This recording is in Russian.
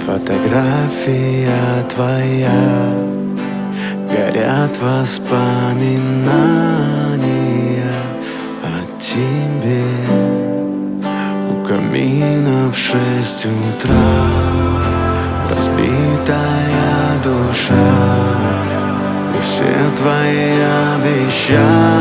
Фотография твоя, горят воспоминания о тебе. У камина в 6 утра разбитая душа, и все твои обещания